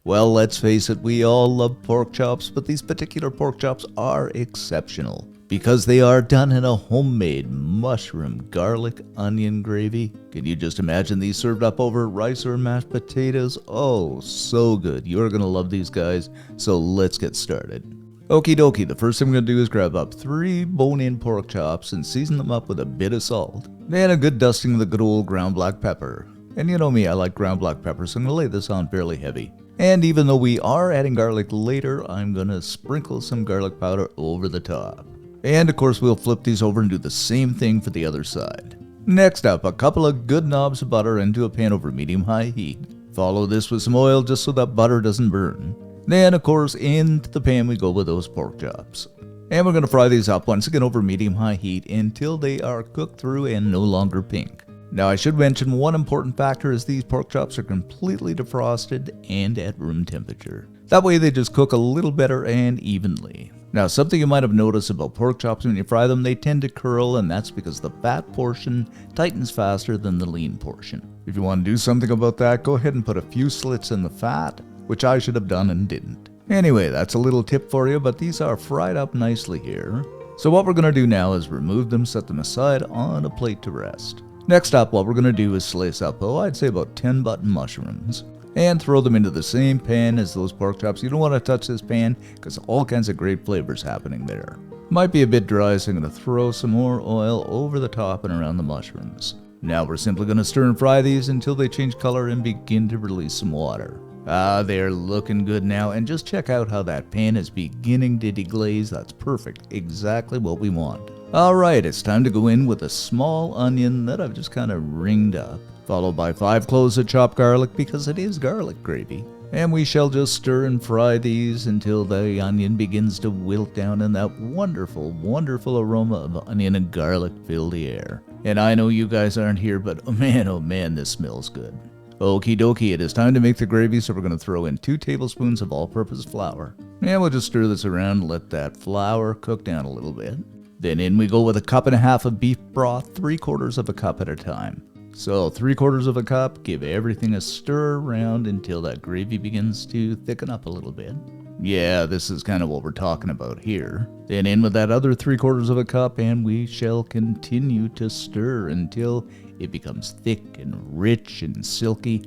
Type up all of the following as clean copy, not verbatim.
Well, let's face it, we all love pork chops, but these particular pork chops are exceptional because they are done in a homemade mushroom, garlic, onion gravy. Can you just imagine these served up over rice or mashed potatoes? Oh, so good. You're going to love these guys, so let's get started. Okie dokie, the first thing I'm going to do is grab up 3 bone-in pork chops and season them up with a bit of salt. Then a good dusting of the good old ground black pepper. And you know me, I like ground black pepper, so I'm going to lay this on fairly heavy. And even though we are adding garlic later, I'm going to sprinkle some garlic powder over the top. And of course we'll flip these over and do the same thing for the other side. Next up, a couple of good knobs of butter into a pan over medium-high heat. Follow this with some oil just so that butter doesn't burn. Then of course into the pan we go with those pork chops. And we're going to fry these up once again over medium-high heat until they are cooked through and no longer pink. Now I should mention one important factor is these pork chops are completely defrosted and at room temperature. That way they just cook a little better and evenly. Now something you might have noticed about pork chops when you fry them, they tend to curl, and that's because the fat portion tightens faster than the lean portion. If you want to do something about that, go ahead and put a few slits in the fat, which I should have done and didn't. Anyway, that's a little tip for you, but these are fried up nicely here. So what we're going to do now is remove them, set them aside on a plate to rest. Next up, what we're going to do is slice up, I'd say about 10 button mushrooms, and throw them into the same pan as those pork chops. You don't want to touch this pan because all kinds of great flavors happening there. Might be a bit dry, so I'm going to throw some more oil over the top and around the mushrooms. Now we're simply going to stir and fry these until they change color and begin to release some water. They're looking good now, and just check out how that pan is beginning to deglaze. That's perfect, exactly what we want. Alright, it's time to go in with a small onion that I've just kind of ringed up, followed by 5 cloves of chopped garlic because it is garlic gravy. And we shall just stir and fry these until the onion begins to wilt down and that wonderful, wonderful aroma of onion and garlic fill the air. And I know you guys aren't here, but oh man, this smells good. Okie dokie, it is time to make the gravy, so we're going to throw in 2 tablespoons of all-purpose flour. And we'll just stir this around and let that flour cook down a little bit. Then in we go with 1.5 cups of beef broth, 3/4 of a cup at a time. So 3/4 of a cup, give everything a stir around until that gravy begins to thicken up a little bit. Yeah, this is kind of what we're talking about here. Then in with that other 3/4 of a cup, and we shall continue to stir until it becomes thick and rich and silky.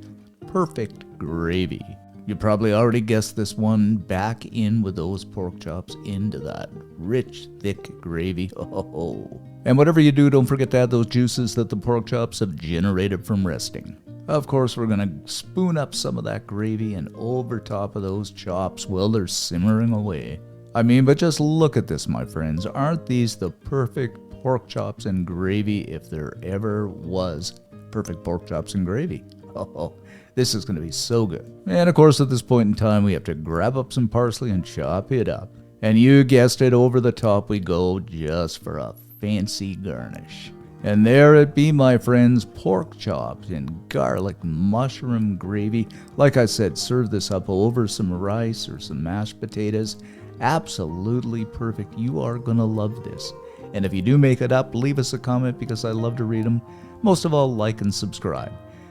Perfect gravy. You probably already guessed this one, back in with those pork chops into that rich, thick gravy. Oh. And whatever you do, don't forget to add those juices that the pork chops have generated from resting. Of course, we're going to spoon up some of that gravy and over top of those chops while they're simmering away. But just look at this, my friends. Aren't these the perfect pork chops and gravy if there ever was perfect pork chops and gravy? Oh. This is going to be so good. And of course, at this point in time, we have to grab up some parsley and chop it up. And you guessed it, over the top we go just for a fancy garnish. And there it be, my friends, pork chops and garlic mushroom gravy. Like I said, serve this up over some rice or some mashed potatoes. Absolutely perfect. You are going to love this. And if you do make it up, leave us a comment because I love to read them. Most of all, like and subscribe.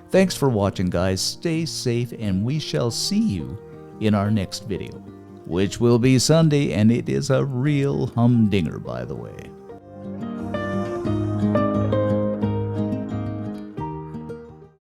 Thanks for watching, guys. Stay safe, and we shall see you in our next video, which will be Sunday, and it is a real humdinger, by the way.